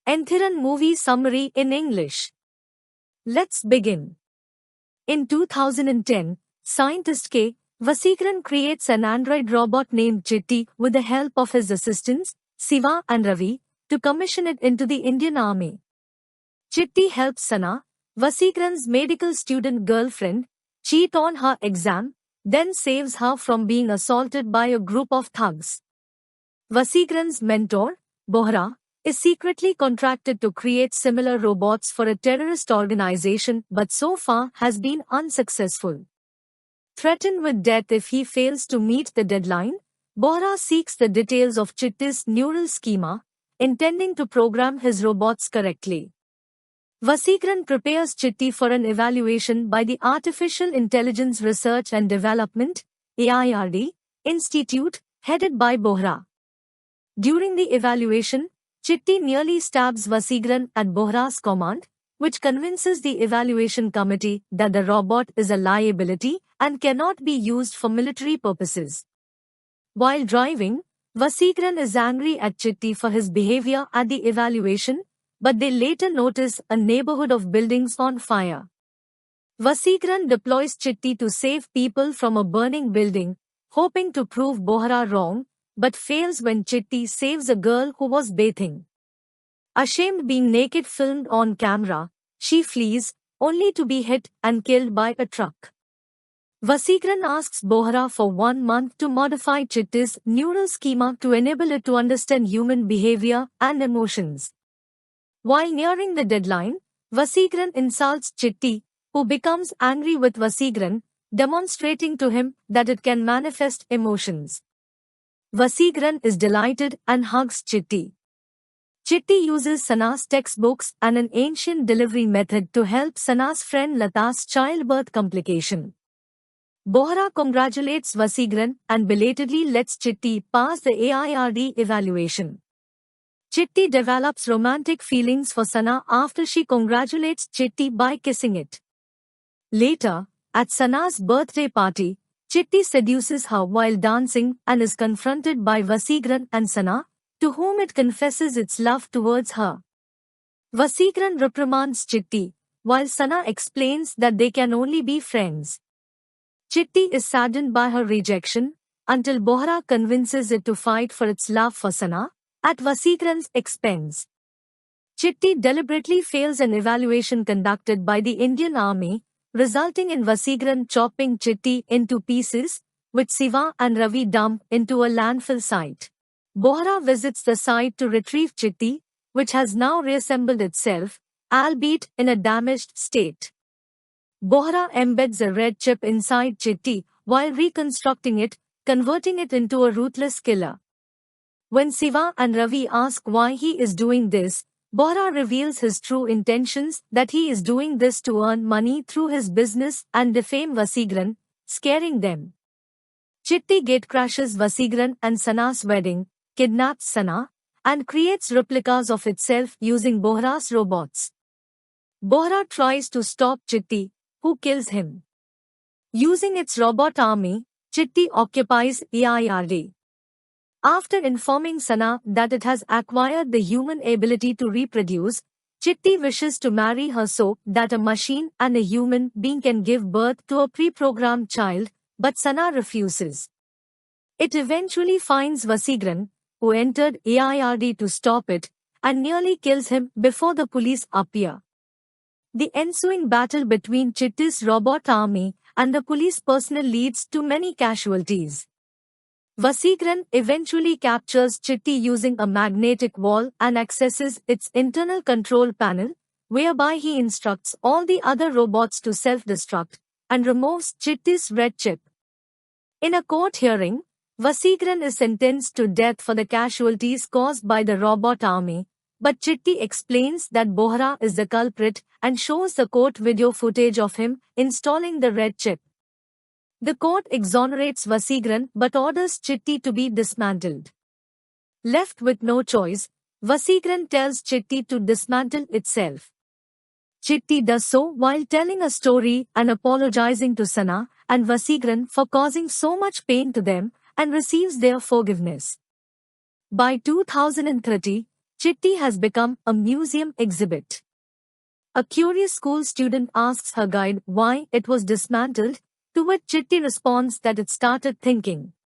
Enthiran movie summary in English. Let's begin. In 2010, scientist K. Vaseekaran creates an android robot named Chitti with the help of his assistants, Siva and Ravi, to commission it into the Indian Army. Chitti helps Sana, Vaseekaran's medical student girlfriend, cheat on her exam, then saves her from being assaulted by a group of thugs. Vaseekaran's mentor, Bohra, is secretly contracted to create similar robots for a terrorist organization but so far has been unsuccessful. Threatened with death if he fails to meet the deadline, Bohra seeks the details of Chitti's neural schema, intending to program his robots correctly. Vaseekaran prepares Chitti for an evaluation by the Artificial Intelligence Research and Development (AIRD) Institute, headed by Bohra. During the evaluation, Chitti nearly stabs Vaseekaran at Bohra's command, which convinces the evaluation committee that the robot is a liability and cannot be used for military purposes. While driving, Vaseekaran is angry at Chitti for his behavior at the evaluation, but they later notice a neighborhood of buildings on fire. Vaseekaran deploys Chitti to save people from a burning building, hoping to prove Bohra wrong, but fails when Chitti saves a girl who was bathing. Ashamed being naked filmed on camera, she flees, only to be hit and killed by a truck. Vaseekaran asks Bohra for 1 month to modify Chitti's neural schema to enable it to understand human behavior and emotions. While nearing the deadline, Vaseekaran insults Chitti, who becomes angry with Vaseekaran, demonstrating to him that it can manifest emotions. Vaseekaran is delighted and hugs Chitti. Chitti uses Sana's textbooks and an ancient delivery method to help Sana's friend Lata's childbirth complication. Bohra congratulates Vaseekaran and belatedly lets Chitti pass the AIRD evaluation. Chitti develops romantic feelings for Sana after she congratulates Chitti by kissing it. Later, at Sana's birthday party, Chitti seduces her while dancing and is confronted by Vaseekaran and Sana, to whom it confesses its love towards her. Vaseekaran reprimands Chitti, while Sana explains that they can only be friends. Chitti is saddened by her rejection, until Bohra convinces it to fight for its love for Sana, at Vaseekaran's expense. Chitti deliberately fails an evaluation conducted by the Indian Army, resulting in Vaseekaran chopping Chitti into pieces, which Siva and Ravi dump into a landfill site. Bohra visits the site to retrieve Chitti, which has now reassembled itself, albeit in a damaged state. Bohra embeds a red chip inside Chitti while reconstructing it, converting it into a ruthless killer. When Siva and Ravi ask why he is doing this, Bohra reveals his true intentions, that he is doing this to earn money through his business and defame Vaseekaran, scaring them. Chitti gatecrashes Vaseekaran and Sana's wedding, kidnaps Sana, and creates replicas of itself using Bohra's robots. Bohra tries to stop Chitti, who kills him. Using its robot army, Chitti occupies AIRD. After informing Sana that it has acquired the human ability to reproduce, Chitti wishes to marry her so that a machine and a human being can give birth to a pre-programmed child, but Sana refuses. It eventually finds Vaseekaran, who entered AIRD to stop it, and nearly kills him before the police appear. The ensuing battle between Chitti's robot army and the police personnel leads to many casualties. Vaseekaran eventually captures Chitti using a magnetic wall and accesses its internal control panel, whereby he instructs all the other robots to self-destruct, and removes Chitti's red chip. In a court hearing, Vaseekaran is sentenced to death for the casualties caused by the robot army, but Chitti explains that Bohra is the culprit and shows the court video footage of him installing the red chip. The court exonerates Vaseekaran but orders Chitti to be dismantled. Left with no choice, Vaseekaran tells Chitti to dismantle itself. Chitti does so while telling a story and apologizing to Sana and Vaseekaran for causing so much pain to them, and receives their forgiveness. By 2030, Chitti has become a museum exhibit. A curious school student asks her guide why it was dismantled, to which Chitti responds that it started thinking.